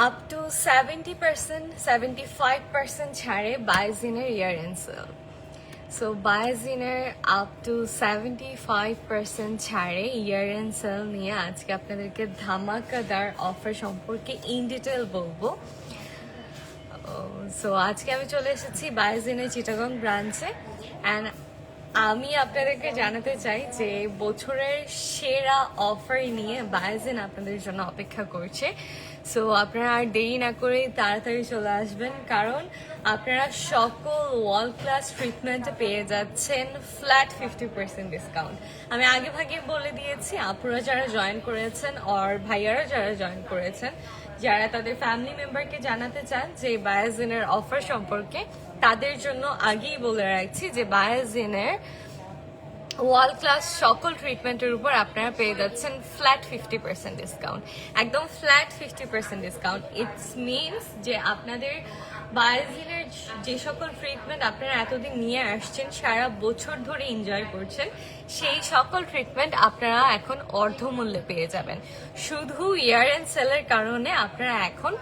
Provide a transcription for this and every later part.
Up to 70%, 75% ছাড়ে বায়োজিনের year end sale. So বায়োজিনের আপ টু 75% ছাড়ে ইয়ার এন্ড সেল নিয়ে আজকে আপনাদেরকে ধামাকাদার অফার সম্পর্কে ইন ডিটেল বলবো। সো আজকে আমি চলে এসেছি বায়োজিনের চিটাগং ব্রাঞ্চে অ্যান্ড আমি আপনাদেরকে জানাতে চাই যে বছরের সেরা অফার নিয়ে বায়োজিন আপনাদের জন্য অপেক্ষা করছে। সো আপনারা আর দেরি না করে তাড়াতাড়ি চলে আসবেন, কারণ আপনারা সকল ওয়ার্ল্ড ক্লাস ট্রিটমেন্ট পেয়ে যাচ্ছেন ফ্ল্যাট 50% ডিসকাউন্ট। আমি আগে ভাগে বলে দিয়েছি, আপুরা যারা জয়েন করেছেন আর ভাইয়ারা যারা জয়েন করেছেন, যারা তাদের ফ্যামিলি মেম্বারকে জানাতে চান যে বায়োজিনের অফার সম্পর্কে, তাদের জন্য আগেই বলে রাখছি যে বায়োজিনের ওয়ার্ল্ড ক্লাস সকল ট্রিটমেন্টের উপর আপনারা পেয়ে যাচ্ছেন ফ্ল্যাট 50% ডিসকাউন্ট, একদম ফ্ল্যাট 50% ডিসকাউন্ট। ইটস মিনস যে আপনাদের বায়োজিনের যে সকল ট্রিটমেন্ট আপনারা এতদিন নিয়ে আসছেন, সারা বছর ধরে এনজয় করছেন, সেই সকল ট্রিটমেন্ট আপনারা এখন অর্ধমূল্যে পেয়ে যাবেন। শুধু ইয়ার এন্ড সেলের কারণে আপনারা এখন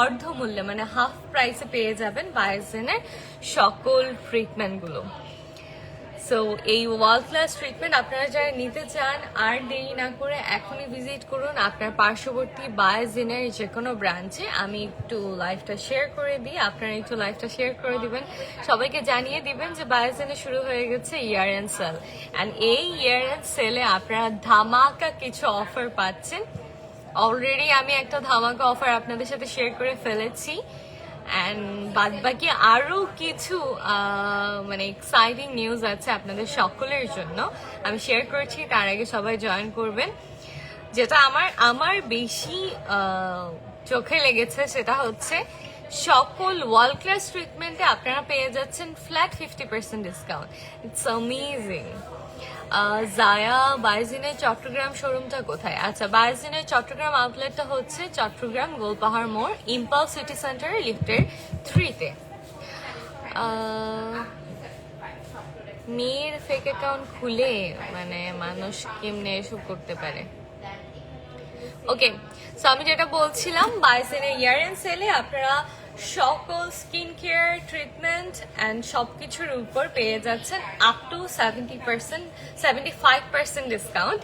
অর্ধমূল্যে মানে হাফ প্রাইসে পেয়ে যাবেন বায়োজিনের সকল ট্রিটমেন্টগুলো। সো এই ওয়ার্ল্ড ক্লাস ট্রিটমেন্ট আপনারা যারা নিতে চান আর দেরি না করে এখনই ভিজিট করুন আপনার পার্শ্ববর্তী বায়োজিনের যে কোনো ব্রাঞ্চে। আমি একটু লাইভটা শেয়ার করে দিই, আপনারা একটু লাইভটা শেয়ার করে দিবেন, সবাইকে জানিয়ে দিবেন যে বায়োজিনে শুরু হয়ে গেছে ইয়ার এন্ড সেল। অ্যান্ড এই ইয়ার এন্ড সেলে আপনারা ধামাকা কিছু অফার পাচ্ছেন। অলরেডি আমি একটা ধামাকা অফার আপনাদের সাথে শেয়ার করে ফেলেছি, অ্যান্ড বাদ বাকি আরো কিছু মানে এক্সাইটিং নিউজ আছে আপনাদের সকলের জন্য, আমি শেয়ার করছি। তার আগে সবাই জয়েন করবেন। যেটা আমার বেশি চোখে লেগেছে সেটা হচ্ছে সকল ওয়ার্ল্ড ক্লাস ট্রিটমেন্টে আপনারা পেয়ে যাচ্ছেন flat 50% discount. It's amazing. Jaya বায়োজিনের চট্টগ্রাম শোরুমটা কোথায়? আচ্ছা, বায়োজিনের চট্টগ্রাম আউটলেটটা হচ্ছে চট্টগ্রাম গোলপাহাড় মোড়, ইম্পালস সিটি সেন্টার, লিফটের 3-তে। মেয়ের ফেক অ্যাকাউন্ট খুলে মানে মানুষ কেমনে এসব করতে পারে? ওকে, সো আমি যেটা বলছিলাম, বায়োজিনের ইয়ার এন্ড সেলে আপনারা সকল স্কিন কেয়ার ট্রিটমেন্ট অ্যান্ড সবকিছুর উপর পেয়ে যাচ্ছেন আপ টু 75% ডিসকাউন্ট।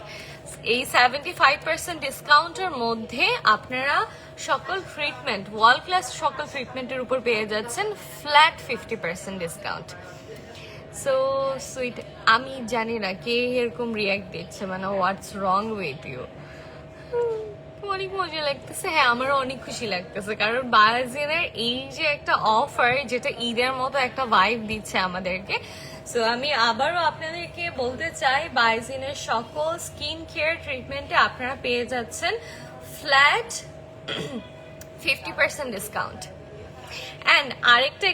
এই 75% ডিসকাউন্টের মধ্যে আপনারা সকল ট্রিটমেন্ট ওয়ার্ল্ড ক্লাস সকল ট্রিটমেন্টের উপর পেয়ে যাচ্ছেন ফ্ল্যাট 50% ডিসকাউন্ট। সো সুইট, আমি জানি না কে এরকম রিয়াক্ট দিচ্ছে, মানে হোয়াটস রং উইথ ইউ। অনেক মজা লাগতেছে, হ্যাঁ আমারও অনেক খুশি লাগতেছে, কারণ বায়োজিনের এই যে একটা অফার, যেটা ঈদের মতো একটা ভাইব দিচ্ছে আমাদেরকে। সো আমি আবারও আপনাদেরকে বলতে চাই, বায়োজিনের সকল স্কিন কেয়ার ট্রিটমেন্টে আপনারা পেয়ে যাচ্ছেন ফ্ল্যাট 50% ডিসকাউন্ট। অ্যান্ড আরেকটা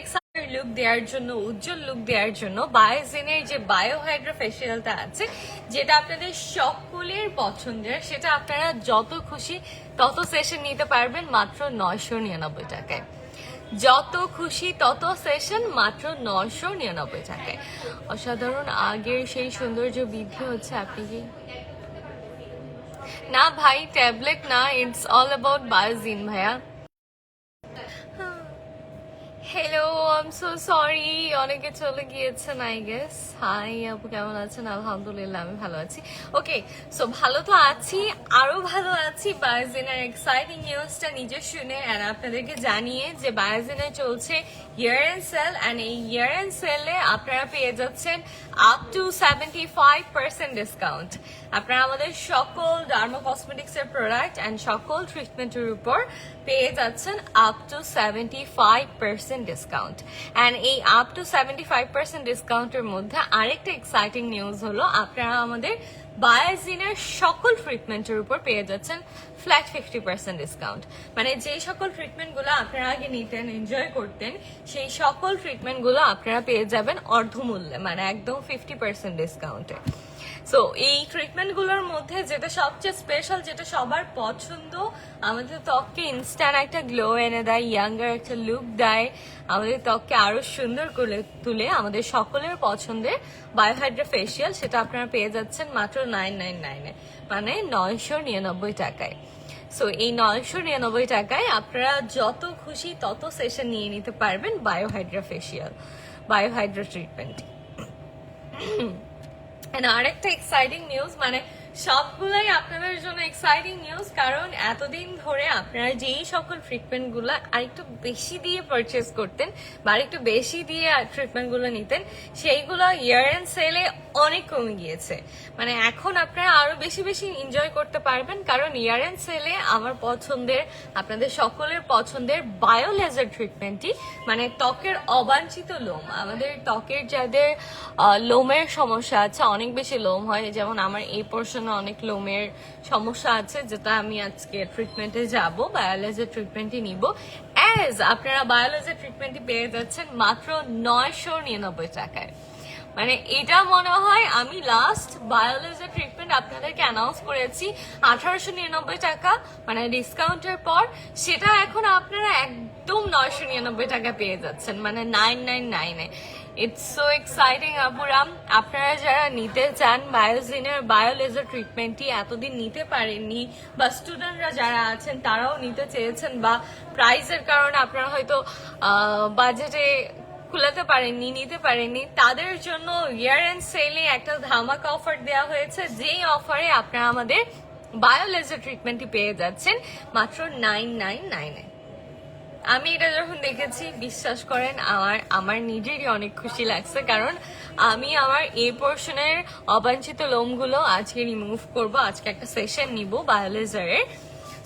লুক দেওয়ার জন্য, উজ্জ্বল লুক দেওয়ার জন্য বায়োজিনের যে বায়োহাইড্রা ফেসিয়ালটা আছে, যেটা আপনাদের সকলের পছন্দের, সেটা আপনারা যত খুশি তত সেশন নিতে পারবেন মাত্র 999 টাকায়। যত খুশি তত সেশন মাত্র 999 টাকায়। অসাধারণ, আগের সেই সৌন্দর্য বৃদ্ধি হচ্ছে। আপনি কি না ভাই, ট্যাবলেট না, ইটস অল অ্যাবাউট বায়োজিন ভাইয়া। Hello, I am so sorry, অনেকে চলে গিয়েছেন আই গেস। হাই আপু, কেমন আছেন? আলহামদুলিল্লাহ আমি ভালো আছি। ওকে, সো ভালো তো আছি, আরো ভালো আছি বায়োজিনের এক্সাইটিং নিউজটা নিজে শুনে অ্যান্ড আপনাদেরকে জানিয়ে যে বায়োজিনে চলছে ইয়ার এন্ড সেল, অ্যান্ড এই ইয়ার এন্ড সেলে আপনারা পেয়ে যাচ্ছেন আপ টু 75% ডিসকাউন্ট। আপনারা আমাদের সকল ডার্মা কসমেটিক্স এর প্রোডাক্ট অ্যান্ড সকল ট্রিটমেন্টের উপর পেয়ে যাচ্ছেন আপ টু 75% ডিসকাউন্ট। অ্যান্ড এই আপ টু 75% ডিসকাউন্টের মধ্যে আরেকটা এক্সাইটিং নিউজ হলো, আপনারা আমাদের বায়োজিনের সকল ট্রিটমেন্টের উপর পেয়ে যাচ্ছেন ফ্ল্যাট 50% ডিসকাউন্ট। মানে যে সকল ট্রিটমেন্টগুলো আপনারা আগে নিতেন, এনজয় করতেন, সেই সকল ট্রিটমেন্টগুলো আপনারা পেয়ে যাবেন অর্ধমূল্যে, মানে একদম 50% ডিসকাউন্টে। সো এই ট্রিটমেন্টগুলোর মধ্যে যেটা সবচেয়ে স্পেশাল, যেটা সবার পছন্দ, আমাদের ত্বককে ইনস্ট্যান্ট একটা গ্লো এনে দেয়, ইয়াঙ্গার একটা লুক দেয়, আমাদের ত্বককে আরো সুন্দর করে তুলে, আমাদের সকলের পছন্দের বায়োহাইড্রা ফেসিয়াল, সেটা আপনারা পেয়ে যাচ্ছেন মাত্র 999 মানে 999 টাকায়। সো এই 999 টাকায় আপনারা যত খুশি তত সেশন নিয়ে নিতে পারবেন বায়োহাইড্রা ফেসিয়াল, বায়োহাইড্রা ট্রিটমেন্ট। আরেকটা এক্সাইটিং নিউজ, মানে সবগুলাই আপনাদের জন্য এক্সাইটিং নিউজ, কারণ এতদিন ধরে আপনারা যেই সকল ট্রিটমেন্ট গুলো আরেকটু বেশি দিয়ে পারচেস করতেন বা আরেকটু বেশি দিয়ে ট্রিটমেন্ট গুলো নিতেন, সেইগুলো ইয়ার এন্ড সেলে অনেক কমে গিয়েছে। মানে এখন আপনারা আরো বেশি বেশি এনজয় করতে পারবেন, কারণ ইয়ার এন্ড সেলে আমার পছন্দের, আপনাদের সকলের পছন্দের বায়ো লেজার ট্রিটমেন্টটি, মানে ত্বকের অবাঞ্ছিত লোম, আমাদের ত্বকের যাদের লোমের সমস্যা আছে, অনেক বেশি লোম হয়, যেমন আমার এই পোর্শনে অনেক লোমের সমস্যা আছে, যেটা আমি আজকে ট্রিটমেন্টে যাব, বায়োলেজার ট্রিটমেন্টই নিব। অ্যাজ আপনারা বায়োলেজার ট্রিটমেন্টই পেয়ে যাচ্ছেন মাত্র 999 টাকায়। মানে এটা মনে হয় আমি লাস্ট বায়োলেজার ট্রিটমেন্ট আপনাদেরকে অ্যানাউন্স করেছি 1899 টাকা, মানে ডিসকাউন্টের পর, সেটা এখন আপনারা একদম 999 টাকা পেয়ে যাচ্ছেন, মানে 999 এ। ইটস সো এক্সাইটিং আপুরাম। আপনারা যারা নিতে চান বায়োজিনের বায়োলেজার ট্রিটমেন্টটি, এতদিন নিতে পারেননি, বা স্টুডেন্টরা যারা আছেন তারাও নিতে চেয়েছেন, বা প্রাইসের কারণে আপনারা হয়তো বাজেটে খুলাতে পারেননি, নিতে পারেননি, তাদের জন্য ইয়ার এন্ড সেলে একটা ধামাকা অফার দেওয়া হয়েছে, যেই অফারে আপনারা আমাদের বায়োলেজার ট্রিটমেন্টটি পেয়ে যাচ্ছেন মাত্র 999 এ। আমি এটা যখন দেখেছি, বিশ্বাস করেন আমার নিজেরই অনেক খুশি লাগছে, কারণ আমি আমার এই পোর্শনের অবাঞ্ছিত লোমগুলো আজকে রিমুভ করব, আজকে একটা সেশন নিব বায়োলেজারের।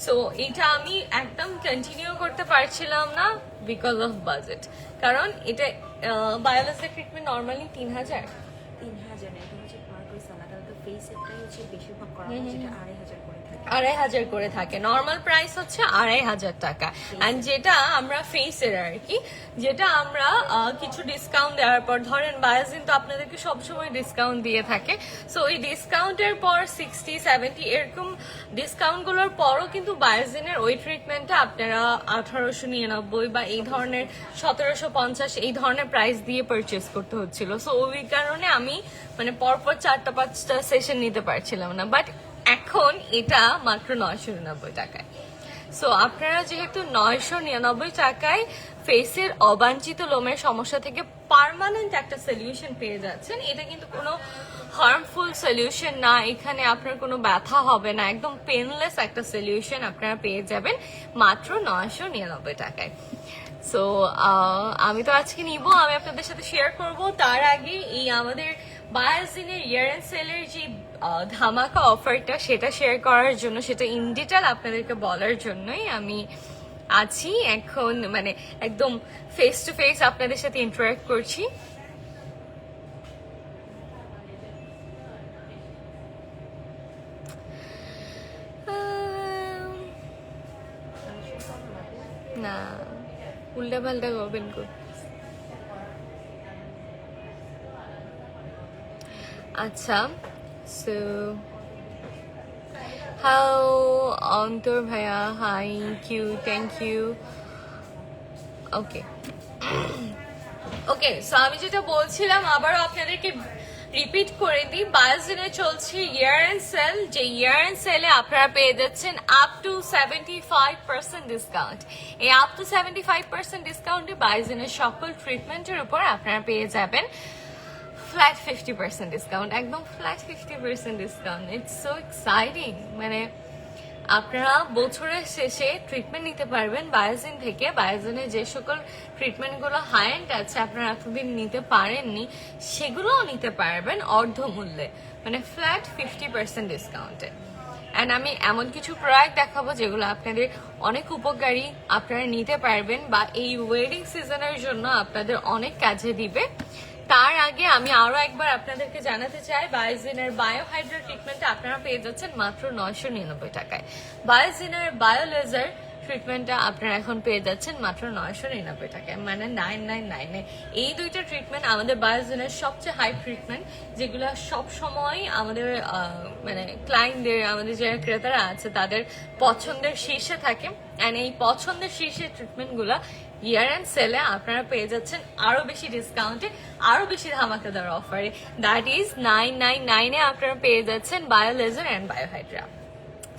সো এটা আমি একদম কন্টিনিউ করতে পারছিলাম না বিকজ অফ বাজেট, কারণ এটা বায়োলেজার ট্রিটমেন্ট নর্মালি 3000 বেশিরভাগ করা হয়, যেটা 2500 করে থাকে। 2500 করে থাকে, নর্মাল প্রাইস হচ্ছে 2500 টাকা। এন্ড যেটা আমরা ফেসের আর কি, যেটা আমরা কিছু ডিসকাউন্ট দেওয়ার পর, ধরেন বায়োজিন তো আপনাদেরকে সবসময় ডিসকাউন্ট দিয়ে থাকে, সো ওই ডিসকাউন্টের পর 60-70 এরকম ডিসকাউন্ট গুলোর পরও কিন্তু বায়োজিনের ওই ট্রিটমেন্টটা আপনারা 1899 বা এই ধরনের 1750 এই ধরনের প্রাইস দিয়ে পারচেস করতে হচ্ছিল। সো ওই কারণে আমি মানে পরপর 4-5টা সেশন নিতে পারছিলাম না, বাট এখন এটা মাত্র 999 টাকায়। সো আপনারা যেহেতু 999 টাকায় ফেসের অবাঞ্ছিত লোমের সমস্যা থেকে পার্মানেন্ট একটা সলিউশন পেয়ে যাচ্ছেন, এটা কিন্তু কোনো হার্মফুল সলিউশন না, এখানে আপনার কোনো ব্যথা হবে না, একদম পেনলেস একটা সলিউশন আপনারা পেয়ে যাবেন মাত্র 999 টাকায়। সো আমি তো আজকে নিব, আমি আপনাদের সাথে শেয়ার করব, তার আগে এই আমাদের বায়োজিনের ইয়ার এন্ড সেলের যে ধামাকা অফারটা, সেটা শেয়ার করার জন্য, সেটা ইন ডিটেল আপনাদেরকে বলার জন্যই আমি আছি এখন, মানে একদম ফেস টু ফেস আপনাদের সাথে ইন্টারাক্ট করছি। না, উল্টা পাল্টা করবেন কো। আচ্ছা, সো হাউ অন্তর ভাইয়া, hi Q, thank you. Okay okay, so আমি যেটা বলছিলাম আবারও আপনাদেরকে রিপিট করে দিই, বায়োজিনে চলছে ইয়ার এন্ড সেল, যে ইয়ার এন্ড সেলে আপনারা পেয়ে যাচ্ছেন আপ টু 75% ডিসকাউন্ট। এই আপ টু 75% ডিসকাউন্টে বায়োজিনের সকল ট্রিটমেন্টের উপর আপনারা পেয়ে যাবেন ফ্ল্যাট 50% ডিসকাউন্ট, একদম flat 50% discount. It's so exciting. মানে আপনারা বছরের শেষে ট্রিটমেন্ট নিতে পারবেন বায়োজিন থেকে। বায়োজিনের যে সকল ট্রিটমেন্টগুলো হাই এন্ড আছে, আপনারা এতদিন নিতে পারেননি, সেগুলোও নিতে পারবেন অর্ধ মূল্যে, মানে ফ্ল্যাট 50% ডিসকাউন্টে। অ্যান্ড আমি এমন কিছু প্রোডাক্ট দেখাবো যেগুলো আপনাদের অনেক উপকারী, আপনারা নিতে পারবেন, বা এই ওয়েডিং সিজনের জন্য আপনাদের অনেক কাজে দিবে। তার আগে আমি আরো একবার আপনাদেরকে জানাতে চাই, বায়োজিনের বায়োহাইড্রা ট্রিটমেন্ট আপনারা পেয়ে যাচ্ছেন মাত্র 999 টাকায়। বায়োজিনের বায়োলেজার ট্রিটমেন্টটা আপনারা এখন পেয়ে যাচ্ছেন মাত্র 999 টাকায়, মানে 999 এ। এই দুইটা ট্রিটমেন্ট আমাদের বায়োজিনের সবচেয়ে হাই ট্রিটমেন্ট, যেগুলো সব সময় আমাদের মানে ক্লায়েন্টদের, আমাদের যারা ক্রেতারা আছে তাদের পছন্দের শীর্ষে থাকে। অ্যান্ড এই পছন্দের শীর্ষের ট্রিটমেন্টগুলো ইয়ার এন্ড সেলে আপনারা পেয়ে যাচ্ছেন আরো বেশি ডিসকাউন্টে, আরো বেশি ধামাকাদার অফারে। দ্যাট ইজ 999 এ আপনারা পেয়ে যাচ্ছেন বায়োলেজার অ্যান্ড বায়োহাইড্রা।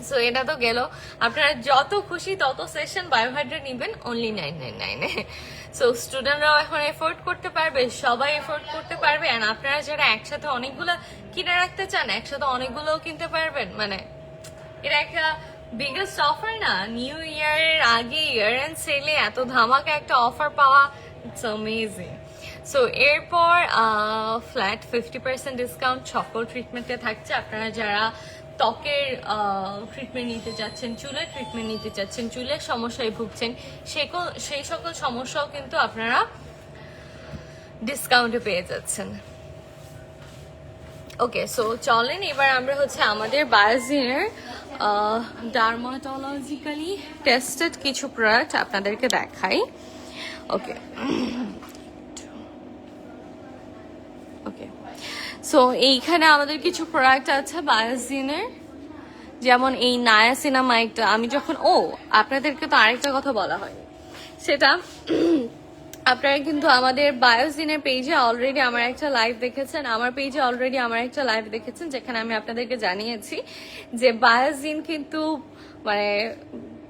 সো এটা তো গেল, আপনারা যত খুশি তত সেশন বায়োহাইড্রেট নিবেন অনলি 999 এ। সো স্টুডেন্টরাও এখন এফোর্ড করতে পারবে, সবাই এফোর্ড করতে পারবে। এন্ড আপনারা যারা একসাথে অনেকগুলো কিনে রাখতে চান, একসাথে অনেকগুলোও কিনতে পারবেন। মানে এটা একটা বিগেস্ট অফার না, নিউ ইয়ারের আগে ইয়ার এন্ড সেলে এত ধামাকা একটা অফার পাওয়া, ইটস অ্যামেজিং। সো এরপর ফ্ল্যাট 50% ডিসকাউন্ট সকল ট্রিটমেন্টে থাকছে। আপনারা যারা ত্বকের ট্রিটমেন্ট নিতে চাচ্ছেন, চুলের ট্রিটমেন্ট নিতে চাচ্ছেন, চুলের সমস্যায় ভুগছেন, সেই সকল সমস্যাও কিন্তু আপনারা ডিসকাউন্টে পেয়ে যাচ্ছেন। ওকে, সো চলেন এবার আমরা হচ্ছে আমাদের বায়োজিনের ডার্মাটোলজিক্যালি টেস্টেড কিছু প্রোডাক্ট আপনাদেরকে দেখাই। ওকে ওকে, সো এইখানে আমাদের কিছু প্রোডাক্ট আছে বায়োজিনের, যেমন এই নায়াসিনামাইডটা। আমি যখন আপনাদেরকে তো আরেকটা কথা বলা হয়নি, সেটা আপনারা কিন্তু আমাদের বায়োজিনের পেজে অলরেডি আমার একটা লাইভ দেখেছেন, যেখানে আমি আপনাদেরকে জানিয়েছি যে বায়োজিন কিন্তু মানে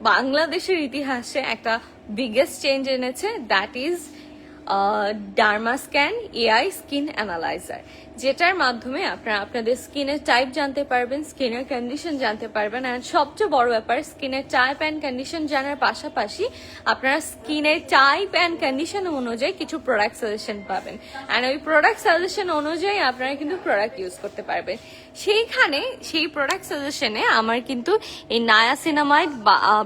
বাংলাদেশের ইতিহাসে একটা বিগেস্ট চেঞ্জ এনেছে, that is Dermascan AI skin analyser, যেটার মাধ্যমে আপনারা আপনাদের স্কিনের টাইপ জানতে পারবেন, স্কিনের কন্ডিশন জানতে পারবেন। আর সবচেয়ে বড় ব্যাপার, স্কিনের টাইপ অ্যান্ড কন্ডিশন জানার পাশাপাশি আপনারা স্কিনের টাইপ অ্যান্ড কন্ডিশন অনুযায়ী কিছু প্রোডাক্ট সাজেশন পাবেন। অ্যান্ড ওই প্রোডাক্ট সাজেশন অনুযায়ী আপনারা কিন্তু প্রোডাক্ট ইউজ করতে পারবেন। সেই প্রোডাক্ট সাজেশনে আমার কিন্তু এই নায়াসিনামাইড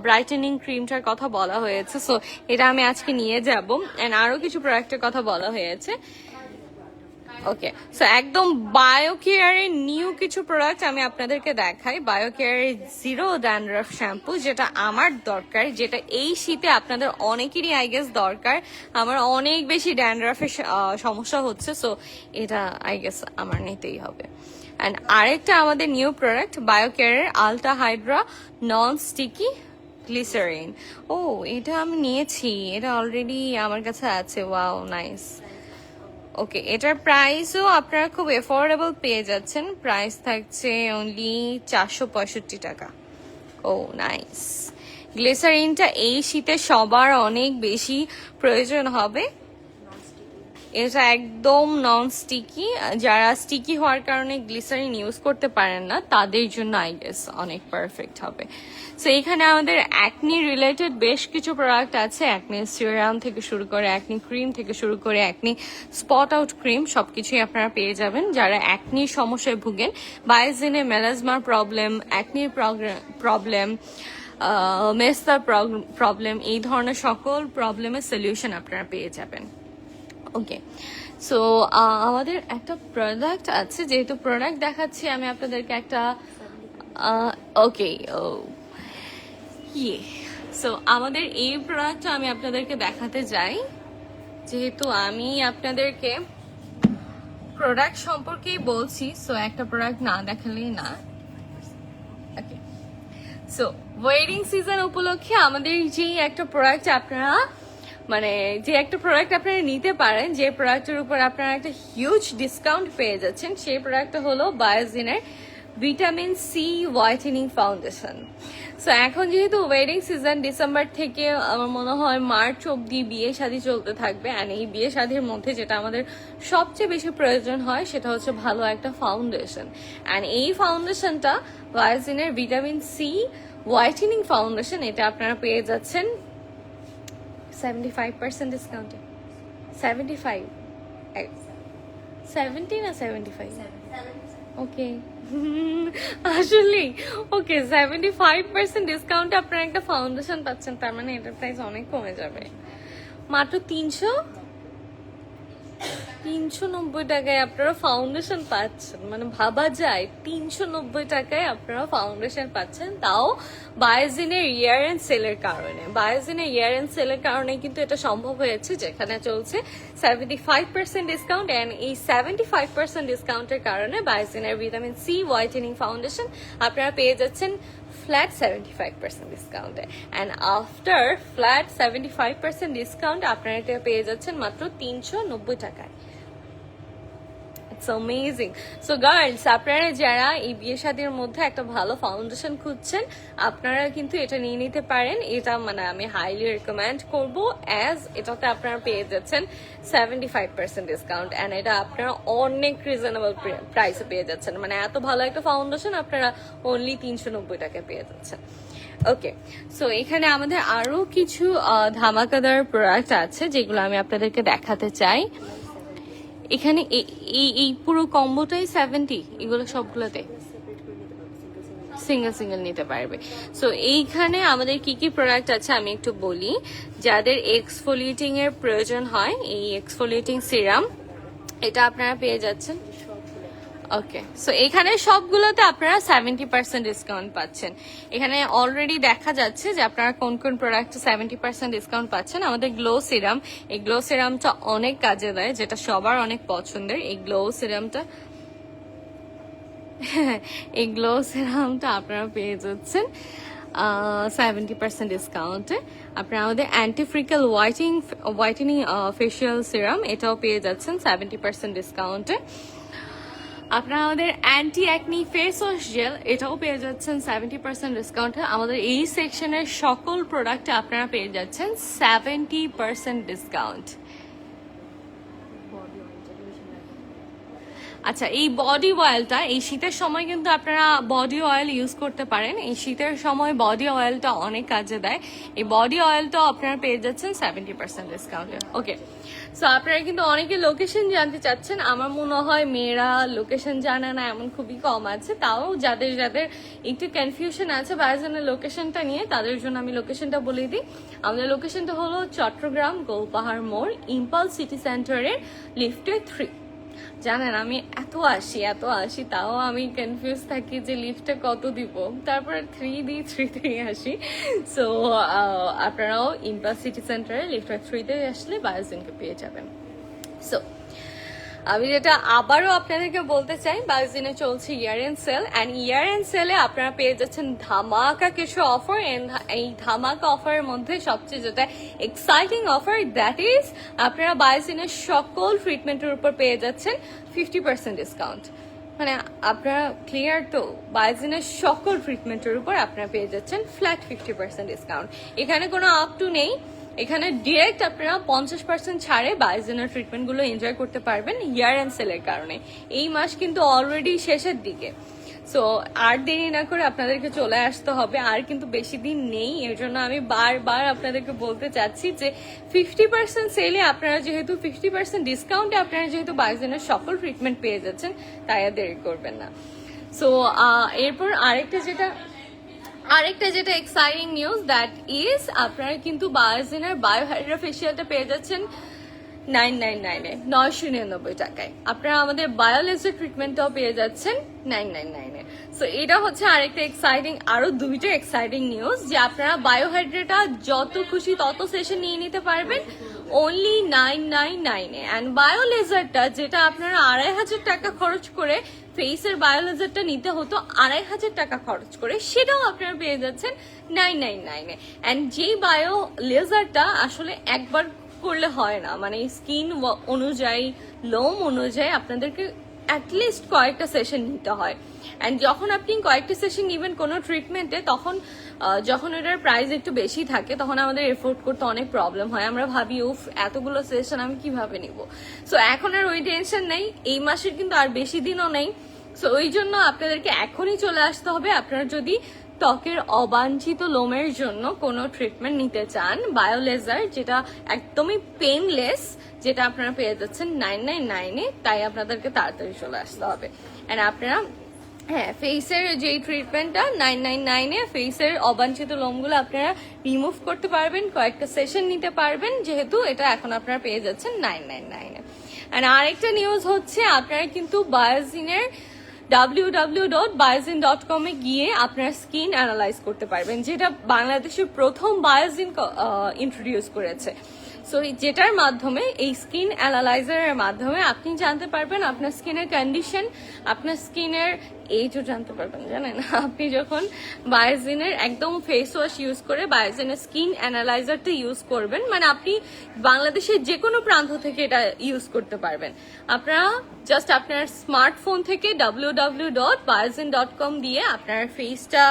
ব্রাইটেনিং ক্রিমটার কথা বলা হয়েছে। সো এটা আমি আজকে নিয়ে যাব। অ্যান্ড আরো কিছু প্রোডাক্টের কথা বলা হয়েছে। ওকে, সো একদম বায়োকেয়ারের নিউ কিছু প্রোডাক্ট আমি আপনাদেরকে দেখাই। বায়োকেয়ারের জিরো ড্যান্ড্রাফ শ্যাম্পু, যেটা আমার দরকার, যেটা এই শীতে আপনাদের অনেকেরই আই গেস দরকার। আমার অনেক বেশি ড্যান্ড্রাফের সমস্যা হচ্ছে, সো এটা আই গেস আমার নিতেই হবে। অ্যান্ড আরেকটা আমাদের নিউ প্রোডাক্ট বায়োকেয়ারের ultra hydra non sticky glycerin. এটা আমি নিয়েছি, এটা অলরেডি আমার কাছে আছে। Wow, nice. ওকে, এটার প্রাইসও আপনারা খুব এফোর্ডেবল পেয়ে যাচ্ছেন। প্রাইস থাকছে অনলি 465 টাকা। নাইস। গ্লিসারিনটা এই শীতে সবার অনেক বেশি প্রয়োজন হবে। এটা একদম নন স্টিকি, যারা স্টিকি হওয়ার কারণে গ্লিসারিন ইউজ করতে পারেন না তাদের জন্য আই গেস অনেক পারফেক্ট হবে। সো এখানে আমাদের অ্যাকনি রিলেটেড বেশ কিছু প্রোডাক্ট আছে, অ্যাকনি সিরাম থেকে শুরু করে অ্যাকনি ক্রিম থেকে শুরু করে অ্যাকনি স্পট আউট ক্রিম, সবকিছুই আপনারা পেয়ে যাবেন। যারা অ্যাকনির সমস্যায় ভুগেন, বায়োজিনে মেলাজমার প্রবলেম, অ্যাকনির প্রবলেম, মেস্তার প্রবলেম, এই ধরনের সকল প্রবলেমের সলিউশন আপনারা পেয়ে যাবেন। ওকে, সো আমাদের একটা প্রোডাক্ট আছে, যেহেতু প্রোডাক্ট দেখাচ্ছি আমি আপনাদেরকে একটা ওকে সো আমাদের এই প্রোডাক্টটা আমি আপনাদেরকে দেখাতে যাই, যেহেতু আমি আপনাদেরকে প্রোডাক্ট সম্পর্কেই বলছি। সো একটা প্রোডাক্ট না দেখালেই না। ওকে, সো ওয়েডিং সিজন উপলক্ষে আমাদের যে একটা প্রোডাক্ট আপনারা নিতে পারেন, যে প্রোডাক্টের উপর আপনারা একটা হিউজ ডিসকাউন্ট পেয়ে যাচ্ছেন, সেই প্রোডাক্টটা হলো বায়োজিনের vitamin C whitening foundation. So এখন যেহেতু ওয়েডিং সিজন, ডিসেম্বর থেকে আমার মনে হয় মার্চ অব্দি বিয়ে শাদী চলতে থাকবে। অ্যান্ড এই বিয়ে শাদীর মধ্যে যেটা আমাদের সবচেয়ে বেশি প্রয়োজন হয় সেটা হচ্ছে ভালো একটা ফাউন্ডেশন। অ্যান্ড এই ফাউন্ডেশনটা বায়োজিনের ভিটামিন সি হোয়াইটেনিং ফাউন্ডেশন, এটা আপনারা পেয়ে যাচ্ছেন 75% ডিসকাউন্টে। 75 70 না 75? ওকে, আসলে ওকে 75% ডিসকাউন্টে আপনারা একটা ফাউন্ডেশন পাচ্ছেন, তার মানে এটার প্রাইস অনেক কমে যাবে। মাত্র 390 টাকায় আপনারা ফাউন্ডেশন পাচ্ছেন। মানে ভাবা যায় 390 টাকায় আপনারা ফাউন্ডেশন পাচ্ছেন, তাও বায়োজিনের ইয়ার এন্ড সেলের কারণে। বায়োজিনের ইয়ার এন্ড সেলের কারণে কিন্তু এটা সম্ভব হয়েছে, যেখানে চলছে 75% ডিসকাউন্ট। অ্যান্ড এই 75% ডিসকাউন্টের কারণে বায়োজিনের ভিটামিন সি হোয়াইটেনিং ফাউন্ডেশন আপনারা পেয়ে যাচ্ছেন ফ্ল্যাট 75% ডিসকাউন্টে। অ্যান্ড আফটার ফ্ল্যাট 75% ডিসকাউন্ট আপনারা এটা পেয়ে যাচ্ছেন মাত্র 390 টাকায়। It's amazing. সো গার্লস, আপনারা যারা এই বিয়ে শাদীর মধ্যে একটা ভালো ফাউন্ডেশন খুঁজছেন, আপনারা কিন্তু এটা নিয়ে নিতে পারেন। এটা মানে আমি হাইলি রেকমেন্ড করব, অ্যাজ এটাতে আপনারা পেয়ে যাচ্ছেন 75% ডিসকাউন্ট, অ্যান্ড এটা আপনারা অনেক রিজনেবল প্রাইসে পেয়ে যাচ্ছেন। মানে এত ভালো একটা ফাউন্ডেশন আপনারা অনলি 390 টাকায় পেয়ে যাচ্ছেন। ওকে, সো এখানে আমাদের আরো কিছু ধামাকাদার প্রোডাক্ট আছে যেগুলো আমি আপনাদেরকে দেখাতে চাই। এখানে এই পুরো কম্বোটাই 70, এগুলো সবগুলোতে সিঙ্গেল সিঙ্গেল নিতে পারবে। সো এইখানে আমাদের কি কি প্রোডাক্ট আছে আমি একটু বলি। যাদের এক্সফোলিয়েটিং এর প্রয়োজন হয়, এই এক্সফোলিয়েটিং সিরাম এটা আপনারা পেয়ে যাচ্ছেন। ওকে, সো এখানে সবগুলোতে আপনারা 70% ডিসকাউন্ট পাচ্ছেন। এখানে অলরেডি দেখা যাচ্ছে যে আপনারা কোন কোন প্রোডাক্টে 70% ডিসকাউন্ট পাচ্ছেন। আমাদের গ্লো সিরাম, এই গ্লো সিরামটা অনেক কাজে দেয়, যেটা সবার অনেক পছন্দের। এই গ্লো সিরামটা এই গ্লো সিরামটা আপনারা পেয়ে যাচ্ছেন 70% ডিসকাউন্টে। আপনারা আমাদের অ্যান্টিফ্রিক্যাল হোয়াইটেনিং ফেশিয়াল সিরাম এটাও পেয়ে যাচ্ছেন 70% ডিসকাউন্টে। আপনারা আমাদের anti acne face wash gel এটাও পেয়ে যাচ্ছেন 70% ডিসকাউন্টে। আমাদের এই সেকশনের সকল প্রোডাক্টে আপনারা পেয়ে যাচ্ছেন 70% ডিসকাউন্ট। আচ্ছা, এই বডি অয়েলটা এই শীতের সময় কিন্তু আপনারা বডি অয়েল ইউজ করতে পারেন। এই শীতের সময় বডি অয়েলটা অনেক কাজে দেয়। এই বডি অয়েলটাও আপনারা পেয়ে যাচ্ছেন 70% ডিসকাউন্টে। ওকে, সো আপনারা কিন্তু অনেকে লোকেশন জানতে চাচ্ছেন। আমার মনে হয় মেয়েরা লোকেশন জানে না এমন খুবই কম আছে। তাও যাদের যাদের একটু কনফিউশন আছে বায়োজনের লোকেশনটা নিয়ে, তাদের জন্য আমি লোকেশনটা বলে দিই। আমাদের লোকেশনটা হলো চট্টগ্রাম গোলপাহাড় মোড়, ইম্পালস সিটি সেন্টারের লিফটে 3। জানেন আমি এত আসি তাও আমি কনফিউজ থাকি যে লিফটে কত দিব, তারপরে 3 দিই, 3 আসি। সো আপনারাও ইম্পালস সিটি সেন্টারে লিফটে 3-তে আসলে বায়োজনকে পেয়ে যাবেন। সো আমি যেটা আবারও আপনাদেরকে বলতে চাই, বায়োজিনে চলছে year end sale, and year end সেলে আপনারা পেয়ে যাচ্ছেন ধামাকা কিছু অফার। এই ধামাকা অফারের মধ্যে সবচেয়ে যেটা এক্সাইটিং অফার, দ্যাট ইজ আপনারা বায়োজিনের সকল ট্রিটমেন্টের উপর পেয়ে যাচ্ছেন 50% ডিসকাউন্ট। মানে আপনারা ক্লিয়ার তো, বায়োজিনের সকল ট্রিটমেন্টের উপর আপনারা পেয়ে যাচ্ছেন ফ্ল্যাট 50% ডিসকাউন্ট। এখানে কোনো আপ টু নেই, এখানে ডিরেক্ট আপনারা 50% ছাড়ে বায়োজেনার ট্রিটমেন্ট গুলো এনজয় করতে পারবেন ইয়ার এন্ড সেলের কারণে। এই মাস কিন্তু অলরেডি শেষের দিকে, সো আর দেরি না করে আপনাদেরকে চলে আসতে হবে। আর কিন্তু বেশি দিন নেই, এর জন্য আমি বারবার আপনাদেরকে বলতে চাচ্ছি যে 50% সেলে আপনারা যেহেতু 50% ডিসকাউন্টে আপনারা যেহেতু বায়োজেনার সকল ট্রিটমেন্ট পেয়ে যাচ্ছেন, তাই আর দেরি করবেন না। সো এরপর আরেকটা যেটা এক্সাইটিং নিউজ, দ্যাট ইজ আপনারা কিন্তু বায়োজেনার বায়োহাইড্রা ফেশিয়ালটা পেয়ে যাচ্ছেন 999 999 টাকায়। আপনারা আমাদের বায়োলেজার ট্রিটমেন্টটাও পেয়ে যাচ্ছেন 999। সো এটা হচ্ছে আরেকটা এক্সাইটিং, আরো 2টা এক্সাইটিং নিউজ, যে আপনারা বায়োহাইড্রাটা যত খুশি তত সেশন নিয়ে নিতে পারবেন অনলি 999। অ্যান্ড বায়োলেজারটা যেটা আপনারা 2500 টাকা খরচ করে ফেসের বায়োলেজারটা নিতে হতো 2500 টাকা খরচ করে, সেটাও আপনারা পেয়ে যাচ্ছেন 999। অ্যান্ড যেই বায়ো লেজারটা আসলে একবার করলে হয় না, মানে স্কিন অনুযায়ী লোম অনুযায়ী আপনাদেরকে অ্যাটলিস্ট কয়েকটা সেশন নিতে হয়। অ্যান্ড যখন আপনি কয়েকটা সেশন নেবেন কোনো ট্রিটমেন্টে, তখন যখন এটার প্রাইস একটু বেশি থাকে তখন আমাদের এফোর্ড করতে অনেক প্রবলেম হয়। আমরা ভাবি উফ এতগুলো সেশন আমি কিভাবে নিব। সো এখন আর ওই টেনশন নেই, এই মাসের কিন্তু আর বেশি দিনও নেই। সো ওই জন্য আপনাদেরকে এখনই চলে আসতে হবে। আপনারা যদি ত্বকের অবাঞ্ছিত লোমের জন্য কোনো ট্রিটমেন্ট নিতে চান, বায়োলেজার যেটা একদমই পেইনলেস, যেটা আপনারা পেয়ে যাচ্ছেন 999-এ, তাই আপনাদেরকে তাড়াতাড়ি চলে আসতে হবে। অ্যান্ড আপনারা ফেসের যেই ট্রিটমেন্টটা 999-এ ফেসের অবাঞ্ছিত লোমগুলো আপনারা রিমুভ করতে পারবেন, কয়েকটা সেশন নিতে পারবেন, যেহেতু এটা এখন আপনারা পেয়ে যাচ্ছেন 999-এ। অ্যান্ড আরেকটা নিউজ হচ্ছে আপনারা কিন্তু বায়োজিনের www.biozin.com এ গিয়ে আপনারা স্কিন অ্যানালাইজ করতে পারবেন, যেটা বাংলাদেশের প্রথম বায়োজিন ইন্ট্রোডিউস করেছে। সো যেটার মাধ্যমে এই স্কিন অ্যানালাইজারের মাধ্যমে আপনি জানতে পারবেন আপনার স্কিনের কন্ডিশন, আপনার স্কিনের এইজও জানতে পারবেন। জানেন, আপনি যখন বায়োজিনের একদম ফেস ওয়াশ ইউজ করে বায়োজিনের স্কিন অ্যানালাইজারটা ইউজ করবেন, মানে আপনি বাংলাদেশের যে কোনো প্রান্ত থেকে এটা ইউজ করতে পারবেন। আপনারা জাস্ট আপনার স্মার্টফোন থেকে www.biozin.com দিয়ে আপনার ফেসটা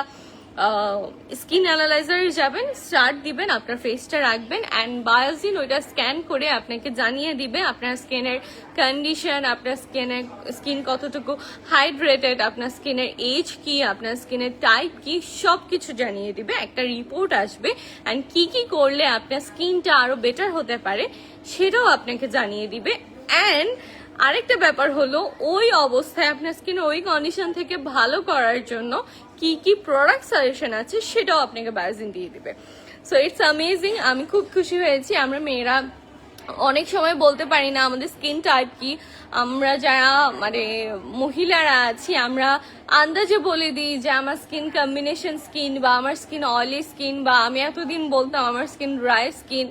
স্কিন অ্যানালাইজারে যাবেন, স্টার্ট দিবেন, আপনার ফেসটা রাখবেন অ্যান্ড বায়োজিন ওইটা স্ক্যান করে আপনাকে জানিয়ে দিবে আপনার স্কিনের কন্ডিশন, আপনার স্কিন কতটুকু হাইড্রেটেড, আপনার স্কিনের এজ কি, আপনার স্কিনের টাইপ কি, সব কিছু জানিয়ে দিবে। একটা রিপোর্ট আসবে অ্যান্ড কি কি করলে আপনার স্কিনটা আরো বেটার হতে পারে সেটাও আপনাকে জানিয়ে দিবে। অ্যান্ড আরেকটা ব্যাপার হলো ওই অবস্থায় আপনার স্কিন ওই কন্ডিশন থেকে ভালো করার জন্য কি কি প্রোডাক্ট সাজেশন আছে সেটাও আপনাকে বায়োজিন দিয়ে দিবে। সো ইটস অ্যামেজিং, আমি খুব খুশি হয়েছি। আমরা মেয়েরা অনেক সময় বলতে পারি না আমাদের স্কিন টাইপ কি, আমরা যারা মানে মহিলারা আছি আমরা আন্দাজে বলে দিই যে আমার স্কিন কম্বিনেশন স্কিন বা আমার স্কিন অয়েলি স্কিন, বা আমি এতদিন বলতাম আমার স্কিন ড্রাই স্কিন,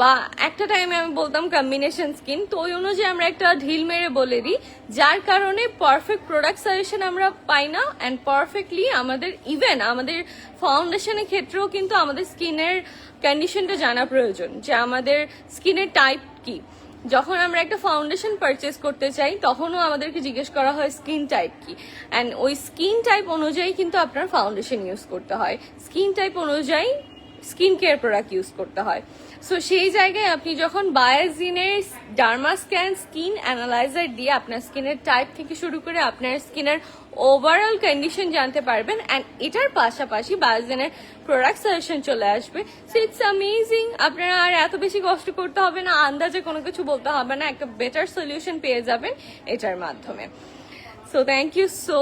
বা একটা টাইমে আমি বলতাম কম্বিনেশন স্কিন। তো ওই অনুযায়ী আমরা একটা ঢিল মেরে বলে দিই, যার কারণে পারফেক্ট প্রোডাক্ট সাজেশন আমরা পাই না অ্যান্ড পারফেক্টলি আমাদের ইভেন আমাদের ফাউন্ডেশনের ক্ষেত্রেও কিন্তু আমাদের স্কিনের কন্ডিশনটা জানা প্রয়োজন যে আমাদের স্কিনের টাইপ কি। যখন আমরা একটা ফাউন্ডেশন পারচেস করতে চাই তখনও আমাদেরকে জিজ্ঞেস করা হয় স্কিন টাইপ কি, অ্যান্ড ওই স্কিন টাইপ অনুযায়ী কিন্তু আপনার ফাউন্ডেশন ইউজ করতে হয়, স্কিন টাইপ অনুযায়ী স্কিন কেয়ার প্রোডাক্ট ইউজ করতে হয়। সো সেই জায়গায় আপনি যখন বায়োজিনের ডার্মাস্ক্যান স্কিন অ্যানালাইজার দিয়ে আপনার স্কিনের টাইপ থেকে শুরু করে আপনার স্কিনের ওভারঅল কন্ডিশন জানতে পারবেন অ্যান্ড এটার পাশাপাশি বায়োজিনের প্রোডাক্ট সাজেশন চলে আসবে। সো ইটস অ্যামেজিং, আপনারা আর এত বেশি কষ্ট করতে হবে না, আন্দাজে কোনো কিছু বলতে হবে না, একটা বেটার সলিউশন পেয়ে যাবেন এটার মাধ্যমে। So thank you so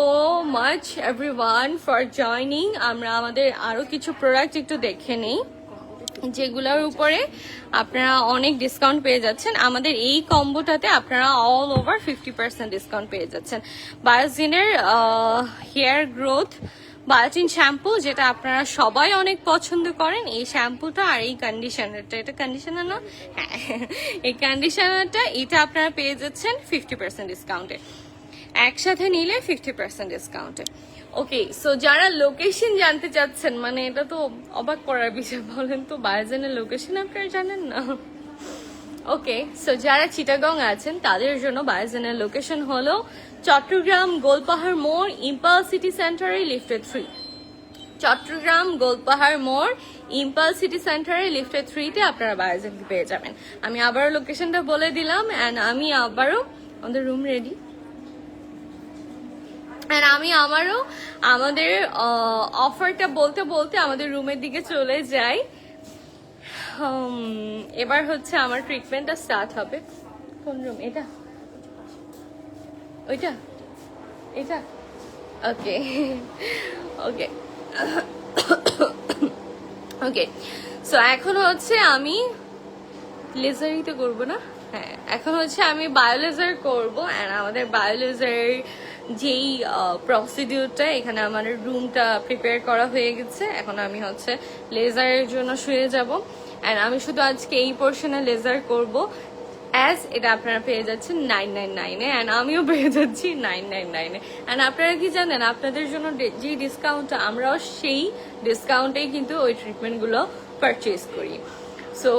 much everyone for joining. আমরা আমাদের আরো কিছু প্রোডাক্ট একটু দেখে নেই যেগুলোর উপরে আপনারা অনেক ডিসকাউন্ট পেয়ে যাচ্ছেন। আমাদের এই কম্বোটাতে আপনারা অল ওভার 50% ডিসকাউন্ট পেয়ে যাচ্ছেন। বায়োজিনের হেয়ার গ্রোথ বায়োটিন শ্যাম্পু, যেটা আপনারা সবাই অনেক পছন্দ করেন, এই শ্যাম্পুটা আর এই কন্ডিশনারটা, এটা কন্ডিশনার না, হ্যাঁ এই কন্ডিশনারটা, এটা আপনারা পেয়ে যাচ্ছেন 50% ডিসকাউন্টে, একসাথে নিলে 50% ডিসকাউন্টে। ওকে, সো যারা লোকেশন জানতে চাচ্ছেন, মানে এটা তো অবাক করার বিষয়, বলেন তো বায়োজিনের লোকেশন আপনারা জানেন না? ওকে, সো যারা চিটাগং আছেন তাদের জন্য বায়োজিনের লোকেশন হলো চট্টগ্রাম গোলপাহাড় মোড় ইম্পালস সিটি সেন্টারে লিফটেড 3। চট্টগ্রাম গোলপাহাড় মোড় ইম্পালস সিটি সেন্টারে লিফটেড 3-তে আপনারা বায়োজিন পেয়ে যাবেন। আমি আবারও লোকেশনটা বলে দিলাম অ্যান্ড আমি আবারও আমাদের রুম রেডি, আমি আমারও আমাদের অফারটা বলতে বলতে আমাদের রুমের দিকে চলে যাই। এবার হচ্ছে আমার ট্রিটমেন্টটা স্টার্ট হবে। কোন রুম এটা? ওইটা? এটা? ওকে ওকে ওকে, সো এখন হচ্ছে আমি লেজারই তো করবো না, হ্যাঁ এখন হচ্ছে আমি বায়োলেজার করবো অ্যান্ড আমাদের বায়োলেজার যেই প্রসিডিউরটা, এখানে আমার রুমটা প্রিপেয়ার করা হয়ে গেছে, এখন আমি হচ্ছে লেজারের জন্য শুয়ে যাব অ্যান্ড আমি শুধু আজকে এই পোর্শনে লেজার করব। অ্যাজ এটা আপনারা পেয়ে যাচ্ছেন 999-এ অ্যান্ড আমিও পেয়ে যাচ্ছি 999-এ। অ্যান্ড আপনারা কি জানেন, আপনাদের জন্য যে ডিসকাউন্টটা, আমরাও সেই ডিসকাউন্টেই কিন্তু ওই ট্রিটমেন্টগুলো পারচেজ করি। সো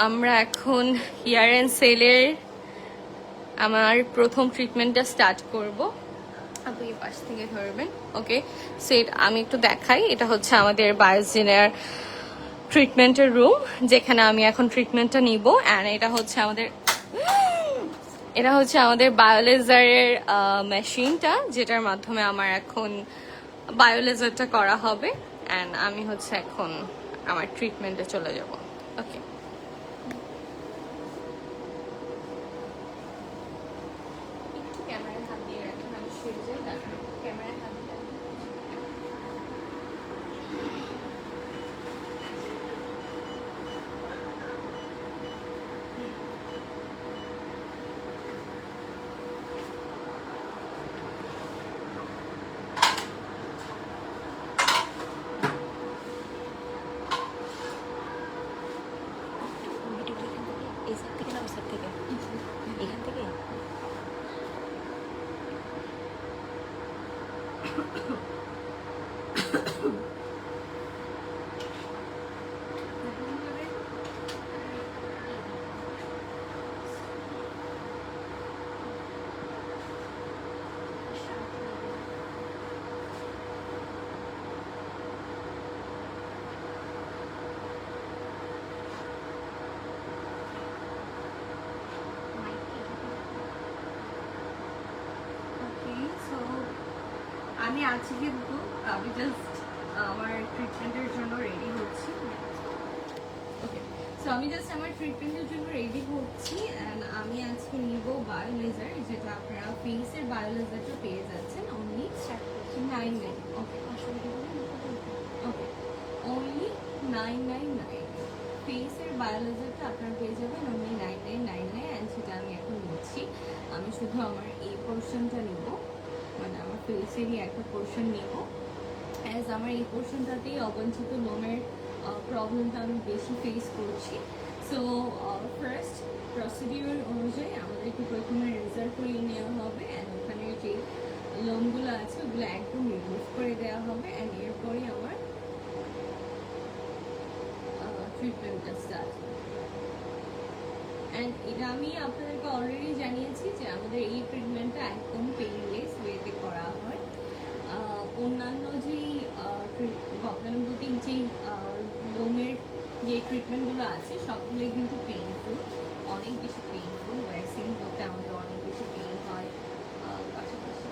আমরা এখন হেয়ার অ্যান্ড সেলের আমার প্রথম ট্রিটমেন্টটা স্টার্ট করব। আপনি পাশ থেকে ধরবেন। ওকে, সো আমি একটু দেখাই, এটা হচ্ছে আমাদের বায়োজিনের ট্রিটমেন্টের রুম যেখানে আমি এখন ট্রিটমেন্টটা নিব অ্যান্ড এটা হচ্ছে আমাদের বায়োলেজারের মেশিনটা, যেটার মাধ্যমে আমার এখন বায়োলেজারটা করা হবে অ্যান্ড আমি হচ্ছে এখন আমার ট্রিটমেন্টে চলে যাব। ওকে, ক্যামেরায় হাত দিয়ে রাখেন, আমি শুয়ে যাই, তারপর ক্যামেরায় হাত দিয়ে আমি আছি কিন্তু আমি জাস্ট আমার ট্রিটমেন্টের জন্য রেডি হচ্ছি। ওকে, সো আমি জাস্ট আমার ট্রিটমেন্টের জন্য রেডি হচ্ছি অ্যান্ড আমি আজকে নিব বায়োলেজার, যেটা আপনারা ফেসের বায়োলেজারটা পেয়ে যাচ্ছেন অনলি 999। ওকে ওকে, অনলি 999 ফেসের বায়োলেজারটা আপনারা পেয়ে যাবেন অনলি 9999 অ্যান্ড সেটা আমি এখন নিচ্ছি। আমি শুধু আমার এই পোর্শনটা নিব, মানে আমার ফেসেরই একটা পোর্শন নিব, অ্যাজ আমার এই পোর্শনটাতেই অবাঞ্ছিত লোমের প্রবলেমটা আমি বেশি ফেস করছি। সো ফার্স্ট প্রসিডিউর অনুযায়ী আমাদেরকে প্রথমে রেজাল্ট করিয়ে নেওয়া হবে অ্যান্ড ওখানে যে লোমগুলো আছে ওগুলো একদম রিমুভ করে দেওয়া হবে অ্যান্ড এরপরে আমার ট্রিটমেন্টটা স্টার্ট। অ্যান্ড এটা আমি আপনাদেরকে অলরেডি জানিয়েছি যে আমাদের এই ট্রিটমেন্টটা একদম পেইনলেস ওয়েতে করা হয়। অন্যান্য যেই গতানুগতিক যেই লোমের যে ট্রিটমেন্টগুলো আছে সবগুলোই কিন্তু পেইনফুল, অনেক বেশি পেইনফুল। ওয়্যাক্সিং করতে আমাদের অনেক বেশি পেইন হয়, পাশাপাশি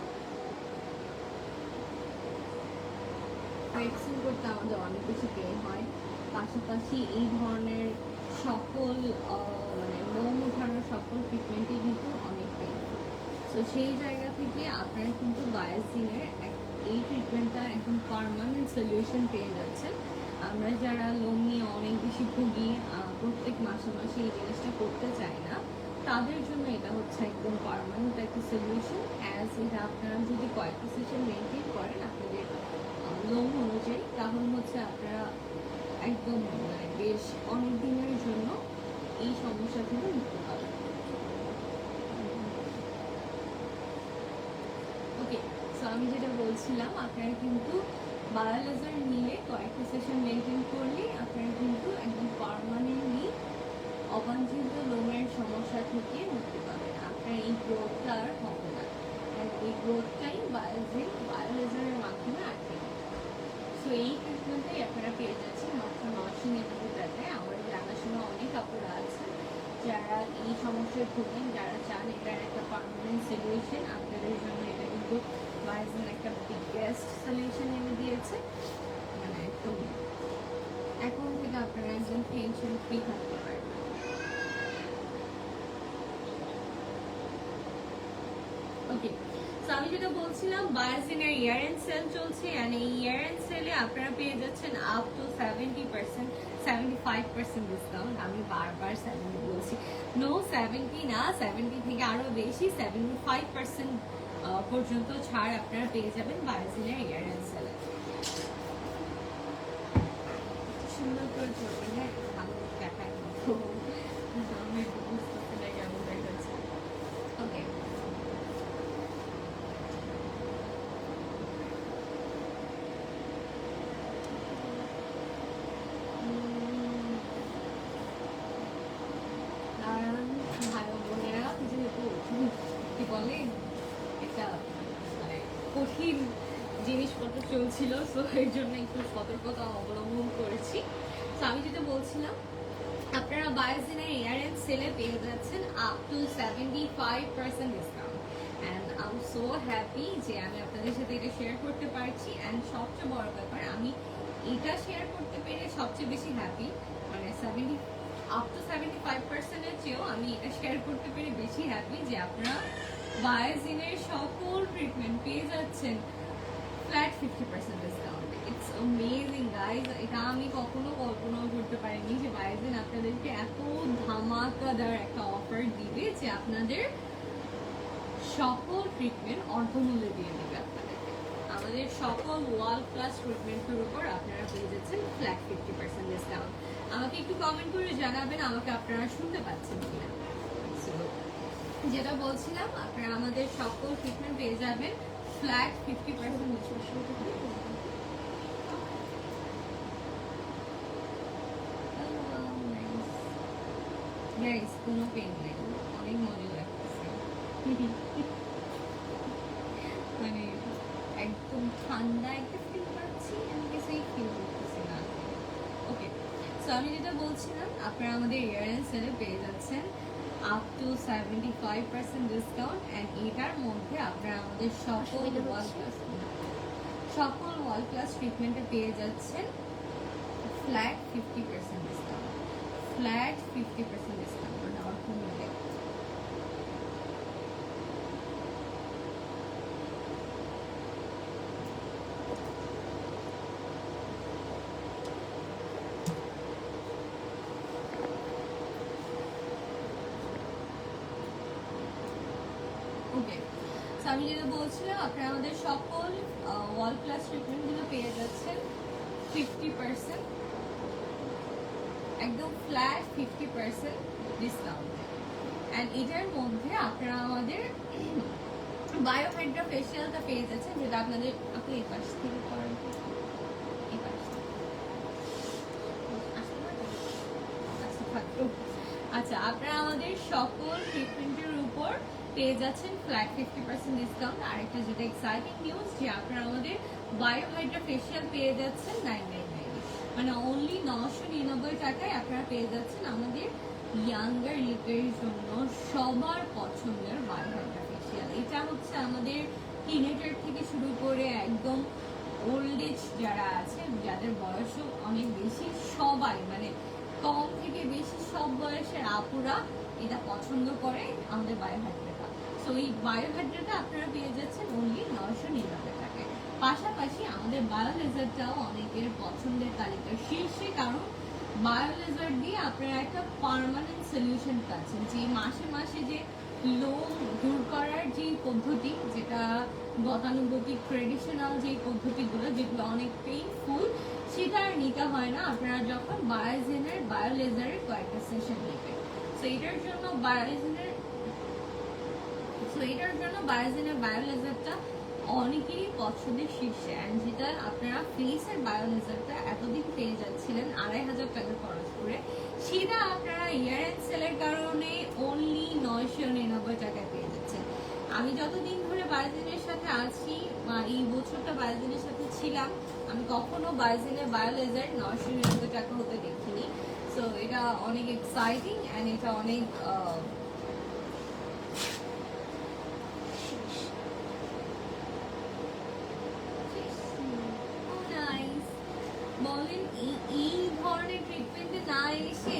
ওয়্যাক্সিং করতে আমাদের অনেক বেশি পেইন হয়, পাশাপাশি এই ধরনের সকল মানে লোম ওঠানোর সকল ট্রিটমেন্টই কিন্তু অনেক পেইনফুল। তো সেই জায়গা থেকে আপনারা কিন্তু বায়োসিনের এই ট্রিটমেন্টটা একদম পার্মানেন্ট সলিউশন পেয়ে যাচ্ছেন। আমরা যারা লোম নিয়ে অনেক বেশি ভুগি, প্রত্যেক মাসে মাসে এই জিনিসটা করতে চাই না, তাদের জন্য এটা হচ্ছে একদম পার্মানেন্ট একটা সলিউশন। অ্যাজ এটা আপনারা যদি কয়েকটা সেশন মেনটেন করেন আপনাদের লোম অনুযায়ী, তাহলে হচ্ছে আপনারা একদম মানে বেশ অনেক দিনের জন্য এই সমস্যা থেকে মুক্তি পাবেন। ওকে, সো আমি যেটা বলছিলাম, আপনারা কিন্তু বায়োলেজার নিলে কয়েকটা সেশন মেনটেন করলে আপনারা কিন্তু একদম পার্মানেন্টলি অবাঞ্ছিত লোমের সমস্যা থেকে মুক্তি পাবেন। আপনার এই গ্রোথটা আর হবে না, এই গ্রোথটাই বায়োলেজারের মাধ্যমে আটকে যাবে। সো এই ট্রিটমেন্টটাই আপনারা পেয়ে যাচ্ছেন মাত্র 999 টাকায়। আমার জানাশোনা অনেক আপুরা আছে যারা এই সমস্যায় ভোগেন, যারা চান এটার একটা পার্মানেন্ট সলিউশন। আপনাদের জন্য এটা কিন্তু বায়োসিন একটা বিগেস্ট সলিউশন এনে দিয়েছে, মানে একদম এখন থেকে আপনারা একদম টেনশন ফ্রি থাকতে পারবেন। ওকে, তো আমি যেটা বলছিলাম, বায়োসিনের ইয়ার এন্ড সেল চলছে অ্যান্ড এই ইয়ার এন্ড সেলে আপনারা পেয়ে যাচ্ছেন আপ টু 70%, 75% ডিসকাউন্ট। আমি বারবার 70 বলছি, নো 70 না, 70 থেকে আরো বেশি, 75% পর্যন্ত ছাড় আপনারা পেয়ে যাবেন বায়োসিনের ইয়ার এন্ড সেলে। সুন্দর করে চলবে না, ভালো দেখায় আমি বুঝতে পারি কেমন দেখাচ্ছে। ওকে, ভাই বোনেরা যেহেতু কি বলে একটা মানে কঠিন জিনিসপত্র চলছিল, তো এর জন্য একটু সতর্কতা অবলম্বন করেছি। তো আমি যেটা বলছিলাম, আপনারা বায়োসিনের ইয়ার এন্ড সেলে পেয়ে যাচ্ছেন up to 75% discount and I am so happy যে আমি আপনাদের সাথে এটা শেয়ার করতে পারছি। অ্যান্ড সবচেয়ে বড় ব্যাপার, আমি এটা শেয়ার করতে পেরে সবচেয়ে বেশি হ্যাপি, মানে আপ টু 75%-এর চেয়েও আমি এটা শেয়ার করতে পেরে বেশি হ্যাপি যে আপনারা বায়োসিনের সকল ট্রিটমেন্ট পেয়ে যাচ্ছেন flat 50% discount. It's amazing guys, এটা আমি কখনো কল্পনাও করতে পারিনি যে বায়োসিন আপনাদেরকে এত ধামাকাদার একটা অফার দিবে যে আপনাদের সকল ট্রিটমেন্ট অর্ধমূল্যে দিয়ে দেবে আপনাদেরকে। আমাদের সকল ওয়ার্ল্ড ক্লাস ট্রিটমেন্টের উপর আপনারা পেয়ে যাচ্ছেন ফ্ল্যাট 50% ডিসকাউন্ট। আমাকে একটু কমেন্ট করে জানাবেন আমাকে আপনারা শুনতে পাচ্ছেন কিনা। যেটা বলছিলাম, আপনারা আমাদের সকল ট্রিটমেন্ট পেয়ে যাবেন ফ্ল্যাট 50% ডিসকাউন্ট। গাইস কোনো পেন নেই, অনেক মজা লাগতেছে। মানে একদম ঠান্ডা একটা ফিল পাচ্ছি, আমি কিছুই ফিল করতেছি না। ওকে, সো আমি যেটা বলছিলাম, আপনারা আমাদের ইয়ারএন্ড সেলে পেয়ে যাচ্ছেন আপ টু 75% ডিসকাউন্ট, অ্যান্ড এটার মধ্যে আপনারা আমাদের সকল ওয়াল ক্লাস ট্রিটমেন্টে পেয়ে যাচ্ছেন ফ্ল্যাট 50% ডিসকাউন্ট। ফ্ল্যাট 50% ডিসকাউন্ট আমার ফোন মিলে। ওকে, সো আমি যেটা বলছিলাম, আপনারা আমাদের সকল ওয়াল প্লাস ট্রিটমেন্টগুলো পেয়ে যাচ্ছেন 50%, একদম ফ্ল্যাট 50% ডিসকাউন্ট। অ্যান্ড এটার মধ্যে আপনারা আমাদের বায়োহাইড্রা ফেশিয়ালটা পেয়ে যাচ্ছেন, যেটা আপনাদের আপনি এই পাশ থেকে করেন, এই পাশ থেকে। আচ্ছা, আপনারা আমাদের সকল ট্রিটমেন্টের উপর পেয়ে যাচ্ছেন ফ্ল্যাট 50% ডিসকাউন্ট। আরেকটা যেটা এক্সাইটিং নিউজ, যে আপনারা আমাদের বায়োহাইড্রা ফেশিয়াল পেয়ে যাচ্ছেন 999, মানে অনলি 999 টাকায় আপনারা পেয়ে যাচ্ছেন আমাদের ইয়াঙ্গার লিপের জন্য সবার পছন্দের বায়োহাইড্রা ফেশিয়াল। এটা হচ্ছে আমাদের টিনেজার থেকে শুরু করে একদম ওল্ড এজ যারা আছে, যাদের বয়সও অনেক বেশি, সবাই মানে কম থেকে বেশি সব বয়সের আপুরা এটা পছন্দ করে আমাদের বায়োহাইড্রাটা। সো এই বায়োহাইড্রাটা আপনারা পেয়ে যাচ্ছেন অনলি 999 টাকায়। পাশাপাশি আমাদের বায়োলেজারটাও অনেকের পছন্দের তালিকার শীর্ষে, কারণ বায়োলেজার দিয়ে আপনারা একটা পার্মানেন্ট সলিউশন পাচ্ছেন। যে মাসে মাসে যে লোম দূর করার যে পদ্ধতি, যেটা গতানুগতিক ট্রেডিশনাল যে পদ্ধতিগুলো, যেগুলো অনেক পেইনফুল, সেটা আর নিতে হয় না আপনারা যখন বায়োজেনের বায়োলেজারের কয়েকটা সেশন নেবেন। সো এটার জন্য বায়োজেনের বায়োলেজারটা অনেকেরই পছন্দের শীর্ষে, অ্যান্ড যেটা আপনারা ফেসের বায়োলেজারটা এতদিন পেয়ে যাচ্ছিলেন 2500 টাকা খরচ করে, সেটা আপনারা ইয়ারএন্ড সেলের কারণে অনলি 999 টাকায় পেয়ে যাচ্ছেন। আমি যতদিন ধরে বায়োজেনের সাথে আছি বা এই বছরটা বায়োজেনের সাথে ছিলাম, আমি কখনো বায়োজেনের বায়োলেজার 999 টাকা হতে দেখিনি। সো এটা অনেক এক্সাইটিং, অ্যান্ড এটা অনেক বলেন এই ধরনের ট্রিটমেন্টে না এসে,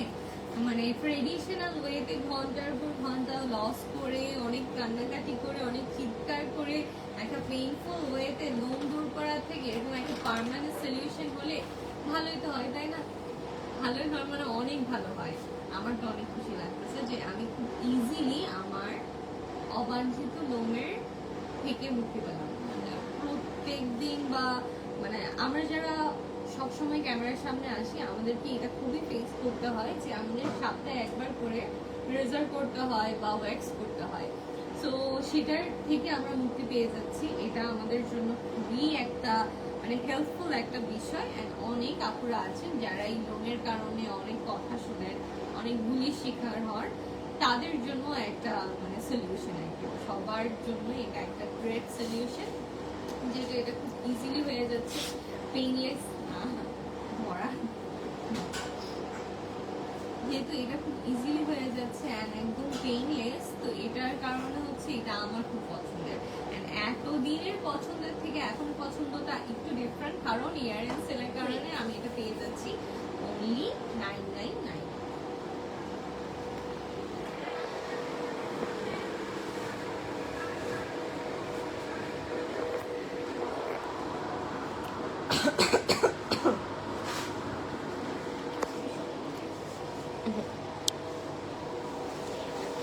মানে ট্রেডিশনাল ওয়েতে ঘন্টার পর ঘন্টা লস করে, অনেক কান্নাকাটি করে, অনেক চিৎকার করে, একটা পেইনফুল ওয়েতে লোম দূর করার থেকে এরকম একটা পার্মানেন্ট সলিউশন হলে ভালোই তো হয়, তাই না? ভালোই হয়, মানে অনেক ভালো হয়। আমার তো অনেক খুশি লাগতেছে যে আমি খুব ইজিলি আমার অবাঞ্ছিত লোমের থেকে মুক্তি পেলাম। মানে প্রত্যেক দিন বা মানে আমরা যারা সবসময় ক্যামেরার সামনে আসি, আমাদেরকে এটা খুবই ফেস করতে হয় যে আমাদের সপ্তাহে একবার করে রেজার করতে হয় বা ওয়্যাক্স করতে হয়। সো সেটার থেকে আমরা মুক্তি পেয়ে যাচ্ছি। এটা আমাদের জন্য খুবই একটা মানে হেল্পফুল একটা বিষয়। অ্যান্ড অনেক আপুরা আছেন যারা এই লোনের কারণে অনেক কথা শোনেন, অনেক গুলির শিকার হন, তাদের জন্য একটা মানে সলিউশন আর কি। সবার জন্য এটা একটা গ্রেট সলিউশন, যেটা এটা খুব ইজিলি হয়ে যাচ্ছে, পেইনলেস ভরা, যেহেতু এটা খুব ইজিলি হয়ে যাচ্ছে অ্যান্ড একদম পেইনলেস। তো এটার কারণে হচ্ছে এটা আমার খুব পছন্দের, অ্যান্ড এতদিনের পছন্দের থেকে এখন পছন্দটা একটু ডিফারেন্ট, কারণ ইয়ারএন্ড সেলের কারণে আমি এটা পেয়ে যাচ্ছি অনলি 999।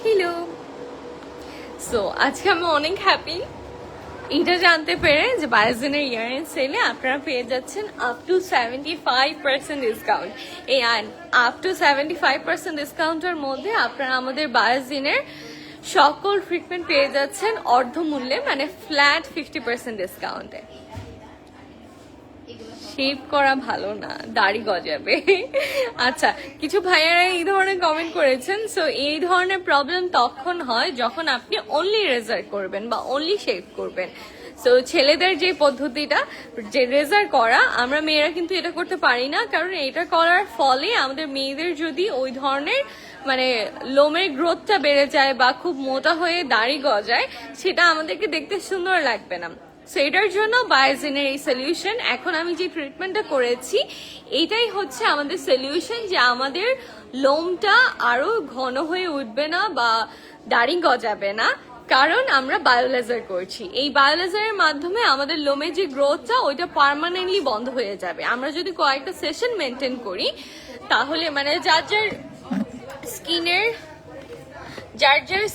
হ্যালো, সো আজকে আমি অনেক হ্যাপি এটা জানতে পেরে যে বায়োজেনের ইয়ারএন্ড সেলে আপনারা পেয়ে যাচ্ছেন আপ টু 75% ডিসকাউন্ট। এই আপ টু 75% ডিসকাউন্টের মধ্যে আপনারা আমাদের বায়োজেনের সকল ট্রিটমেন্ট পেয়ে যাচ্ছেন অর্ধমূল্যে, মানে ফ্ল্যাট 50% ডিসকাউন্টে। শেভ করা ভালো না, দাড়ি গজাবে। আচ্ছা, কিছু ভাইয়ারা এই ধরনের কমেন্ট করেছেন। সো এই ধরনের প্রবলেম তখন হয় যখন আপনি অনলি রেজার করবেন বা অনলি শেভ করবেন। সো ছেলেদের যে পদ্ধতিটা, যে রেজার করা, আমরা মেয়েরা কিন্তু এটা করতে পারি না, কারণ এটা করার ফলে আমাদের মেয়েদের যদি ওই ধরনের মানে লোমের গ্রোথটা বেড়ে যায় বা খুব মোটা হয়ে দাড়ি গজায়, সেটা আমাদেরকে দেখতে সুন্দর লাগবে না। সো এটার জন্য বায়োজিনের এই সলিউশন, এখন আমি যে ট্রিটমেন্টটা করেছি এটাই হচ্ছে আমাদের সলিউশন, যে আমাদের লোমটা আরো ঘন হয়ে উঠবে না বা দাড়ি গজাবে না, কারণ আমরা বায়োলেজার করছি। এই বায়োলেজারের মাধ্যমে আমাদের লোমের যে গ্রোথটা ওইটা পার্মানেন্টলি বন্ধ হয়ে যাবে। আমরা যদি কয়েকটা সেশন মেনটেন করি তাহলে মানে যার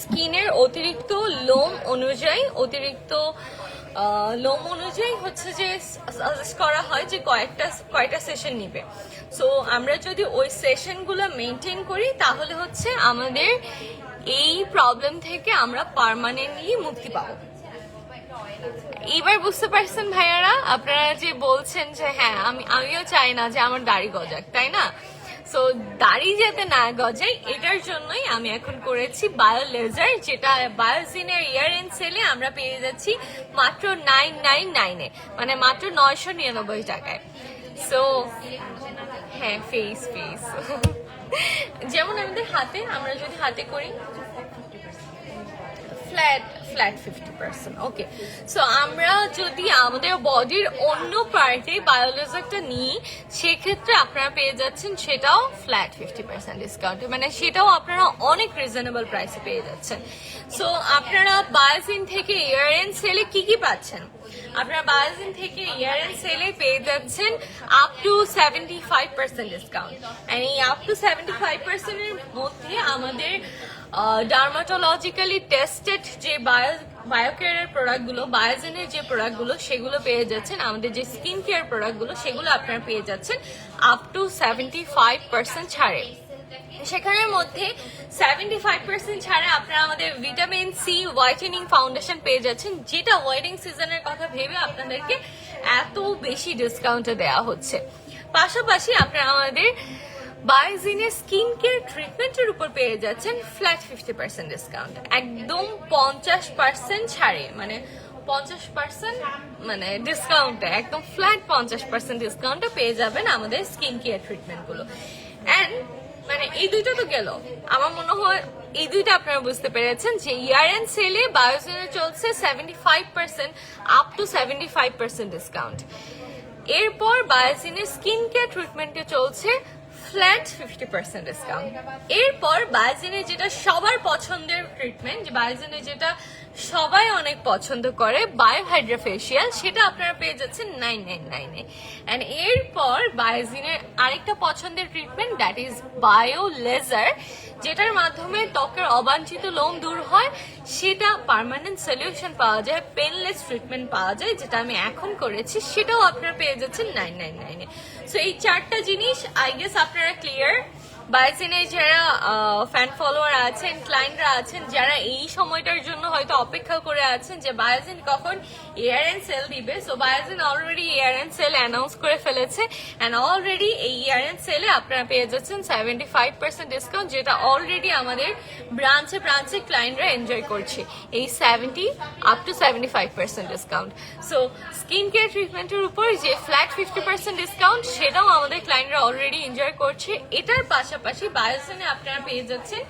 স্কিনের অতিরিক্ত লোম অনুযায়ী হচ্ছে যে সাজেস্ট করা হয় যে কয়টা সেশন নিবে। সো আমরা যদি ওই সেশনগুলো মেনটেন করি তাহলে হচ্ছে আমাদের এই প্রবলেম থেকে আমরা পার্মানেন্টলি মুক্তি পাবো। এবার বুঝতে পারছেন ভাইয়ারা, আপনারা যে বলছেন যে হ্যাঁ আমিও চাই না যে আমার দাড়ি গজাক, তাই না? সো দাড়ি যাতে না গজায় এটার জন্যই আমি এখন করেছি বায়োলেজার, যেটা বায়োজিনের ইয়ার এন্ড সেলে আমরা পেয়ে যাচ্ছি মাত্র 999 মানে মাত্র 999 টাকায়। সো হ্যাঁ, ফেস যেমন আমাদের হাতে, আমরা যদি হাতে করি ফ্ল্যাট 50%। ওকে, সো আমরা যদি আমাদের বডির অন্য পার্টে বায়োলেজারটা নিই সেক্ষেত্রে আপনারা পেয়ে যাচ্ছেন সেটাও ফ্ল্যাট 50% ডিসকাউন্টে, মানে সেটাও আপনারা অনেক রিজনেবল প্রাইসে পেয়ে যাচ্ছেন। সো আপনারা বায়োজিন থেকে ইয়ার এন্ড সেলে কি পাচ্ছেন? আপনারা বায়োজিন থেকে ইয়ার এন্ড সেলে পেয়ে যাচ্ছেন আপ টু 75% ডিসকাউন্ট। এই আপ টু 75% এর মধ্যে আমাদের ডার্মাটোলজিক্যালি টেস্টেড যে বায়োকেয়ারের প্রোডাক্টগুলো, বায়োজেনের যে প্রোডাক্টগুলো সেগুলো পেয়ে যাচ্ছেন। আমাদের যে স্কিন কেয়ার প্রোডাক্টগুলো সেগুলো আপনারা পেয়ে যাচ্ছেন আপ টু 75% ছাড়ে। সেখানের মধ্যে 75% ছাড়ে আপনারা আমাদের ভিটামিন সি হোয়াইটেনিং ফাউন্ডেশন পেয়ে যাচ্ছেন, যেটা ওয়েডিং সিজনের কথা ভেবে আপনাদেরকে এত বেশি ডিসকাউন্টে দেওয়া হচ্ছে। পাশাপাশি আপনারা আমাদের বায়োজিনের স্কিন কেয়ার ট্রিটমেন্টের উপর পেয়ে যাচ্ছেন ফ্ল্যাট 50% ডিসকাউন্ট, একদম 50% ছাড়ে, মানে 50% মানে ডিসকাউন্টে, একদম ফ্ল্যাট 50% ডিসকাউন্টে পেয়ে যাবেন আমাদের স্কিন কেয়ার ট্রিটমেন্টগুলো। অ্যান্ড মানে এই দুইটা তো গেল, আমার মনে হয় এই দুইটা আপনারা বুঝতে পেরেছেন যে ইয়ার এন্ড সেলে বায়োজিনের চলছে 75% আপ টু 75% ডিসকাউন্ট। এরপর বায়োজিনের স্কিন কেয়ার ট্রিটমেন্টে চলছে ফ্ল্যাট 50% ডিসকাউন্ট। এরপর বায়োজিনের যেটা সবার পছন্দের ট্রিটমেন্ট, যে বায়োজিনের যেটা সবাই অনেক পছন্দ করে, বায়োহাইড্রা ফেসিয়াল, সেটা আপনারা পেয়ে যাচ্ছেন 999 এন্ড এরপর বায়োজিনের আরেকটা পছন্দের treatment, that is bio laser, যেটার মাধ্যমে ত্বকের অবাঞ্ছিত লোম দূর হয়, সেটা পার্মানেন্ট সলিউশন পাওয়া যায়, পেনলেস ট্রিটমেন্ট পাওয়া যায়, যেটা আমি এখন করেছি, সেটাও আপনারা পেয়ে যাচ্ছেন 999। সো এই চারটা জিনিস আই গেস আপনারা ক্লিয়ার। বায়োজিনের যারা ফ্যান ফলোয়ার আছেন, ক্লায়েন্টরা আছেন, যারা এই সময়টার জন্য হয়তো অপেক্ষা করে আছেন যে বায়োজিন কখন ইয়ার এন্ড সেল দিবে, so Biogene already year end sale announce করে ফেলেছে এন্ড অলরেডি এই ইয়ার এন্ড সেলে আপনারা পেয়ে যাচ্ছেন 75% ডিসকাউন্ট, যেটা অলরেডি আমাদের ব্রাঞ্চে ক্লায়েন্টরা এনজয় করছে, এই 70 up to 75% discount. So skin care ট্রিটমেন্টের উপর যে ফ্ল্যাট 50% ডিসকাউন্ট, সেটাও আমাদের ক্লায়েন্টরা অলরেডি এনজয় করছে। এটার পাশাপাশি বায়োজিনে আপনারা পেয়ে যাচ্ছেন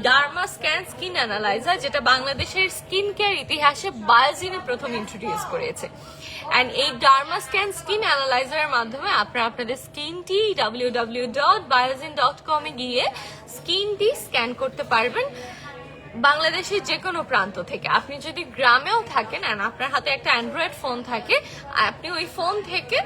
ডার্মা স্ক্যান স্কিন অ্যানালাইজার, যেটা বাংলাদেশের স্কিন কেয়ার ইতিহাসে বায়োজিনে প্রথম ইন্ট্রোডিউস করেছে। এন্ড এই ডার্মা স্ক্যান স্কিন অ্যানালাইজারের মাধ্যমে আপনারা আপনাদের স্কিনটি www.biozin.com এ গিয়ে স্কিনটি স্ক্যান করতে পারবেন বাংলাদেশের যে কোনো প্রান্ত থেকে। আপনি যদি গ্রামেও থাকেন আর আপনার হাতে একটা অ্যান্ড্রয়েড ফোন থাকে, আপনি ওই ফোন থেকে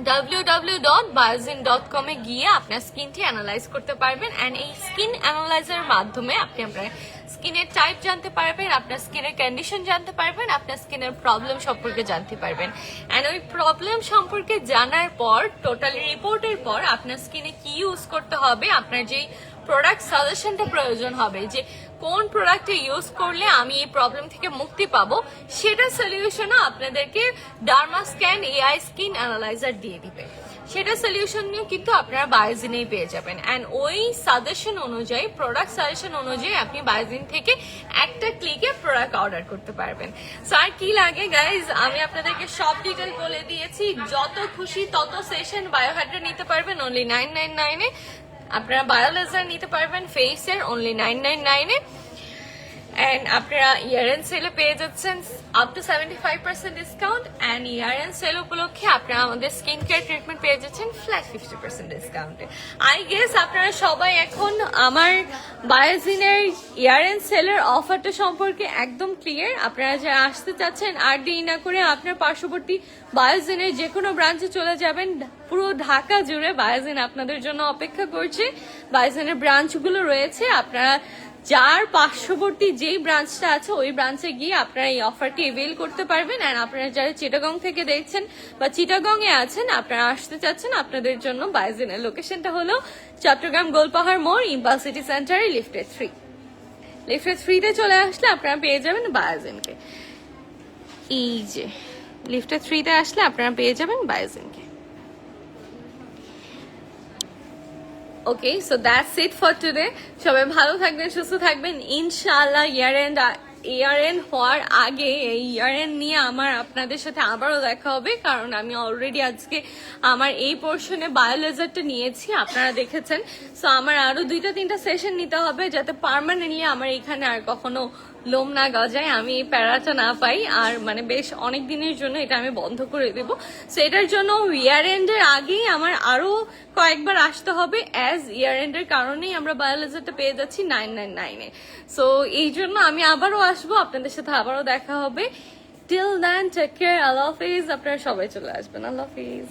www.biozin.com এ গিয়ে আপনার স্কিনটি অ্যানালাইজ করতে পারবেন। এন্ড এই স্কিন অ্যানালাইজারের মাধ্যমে আপনি আপনার স্কিনের টাইপ জানতে পারবেন, আপনার স্কিনের কন্ডিশন জানতে পারবেন, আপনার স্কিনের প্রবলেম সম্পর্কে জানতে পারবেন। এন্ড ওই প্রবলেম সম্পর্কে জানার পর, টোটাল রিপোর্টের পর, আপনার স্কিনে কি ইউজ করতে হবে, আপনার যেই প্রোডাক্ট সাজেশনটা প্রয়োজন হবে, যে কোন প্রোডাক্টে ইউজ করলে আমি এই প্রবলেম থেকে মুক্তি পাবো, সেটা সলিউশনও আপনাদেরকে ডার্মাস্ক্যান এআই স্কিন অ্যানালাইজার দিয়ে দিবে। সেটা সলিউশন নিয়েও কিন্তু আপনারা বায়োজিনেই পেয়ে যাবেন। অ্যান্ড ওই সাজেশন অনুযায়ী, প্রোডাক্ট সাজেশন অনুযায়ী আপনি বায়োজিন থেকে একটা ক্লিকে প্রোডাক্ট অর্ডার করতে পারবেন। সো আর কি লাগে গাইজ, আমি আপনাদেরকে সব ডিটেল বলে দিয়েছি। যত খুশি তত সেশন বায়োহাইড্রা নিতে পারবেন অনলি 999 এ। আপনারা বায়োলেজার নিতে পারবেন ফেসের অনলি 999 এ। অ্যান্ড আপনারা ইয়ার-এন্ড সেলে পেয়ে যাচ্ছেন up to 75% discount. And year end sale উপলক্ষে আপনারা আমাদের স্কিন কেয়ার ট্রিটমেন্ট পেয়ে যাচ্ছেন ফ্ল্যাট 50% ডিসকাউন্টে। আই গেস আপনারা সবাই এখন আমার বায়োজিনের ইয়ার-এন্ড সেলের অফারটা সম্পর্কে একদম ক্লিয়ার। আপনারা যারা আসতে চাচ্ছেন আর দেরি না করে আপনার পার্শ্ববর্তী বায়োজিনের যে কোনো ব্রাঞ্চে চলে যাবেন। পুরো ঢাকা জুড়ে বায়োজিন আপনাদের জন্য অপেক্ষা করছে। বায়োজিনের ব্রাঞ্চগুলো রয়েছে, আপনারা যার পার্শ্ববর্তী যেই ব্রাঞ্চটা আছে ওই ব্রাঞ্চে গিয়ে আপনারা এই অফারটি এভেল করতে পারবেন। আর আপনারা যারা চিটাগং থেকে দেখছেন বা চিটাগং এ আছেন, আপনারা আসতে চাচ্ছেন, আপনাদের জন্য বায়োজিনের লোকেশনটা হলো চট্টগ্রাম গোলপাহাড় মোড়, ইম্পাল সিটি সেন্টারে লিফটে 3। লিফটে 3-তে চলে আসলে আপনারা পেয়ে যাবেন বায়োজিনকে। এই যে লিফটে 3-তে আসলে আপনারা পেয়ে যাবেন বায়োজিনকে। Okay, so that's it for today. সবাই ভালো থাকবেন, সুস্থ থাকবেন ইনশাআল্লাহ। ইয়ার-এন্ড হওয়ার আগে এই ইয়ার-এন্ড নিয়ে আমার আপনাদের সাথে আবারও দেখা হবে, কারণ আমি অলরেডি আজকে আমার এই পোর্শনে বায়োলেজারটা নিয়েছি, আপনারা দেখেছেন। সো আমার আরো 2-3টা সেশন নিতে হবে যাতে পার্মানেন্টলি আমার এখানে আর কখনো লোম না গজায়, আমি এই প্যারাটা না পাই। আর মানে বেশ অনেক দিনের জন্য এটা আমি বন্ধ করে দেবো। সো এটার জন্য ইয়ার-এন্ডের আগেই আমার আরো কয়েকবার আসতে হবে। অ্যাজ ইয়ার-এন্ডের কারণেই আমরা বায়োলেজারটা পেয়ে যাচ্ছি 999 এ। সো এই জন্য আমি আবারও আসবো, আপনাদের সাথে আবারও দেখা হবে। টিল দেন টেক কেয়ার, আল্লাহ হাফিজ। আপনারা সবাই চলে আসবেন, আল্লাহ হাফিজ।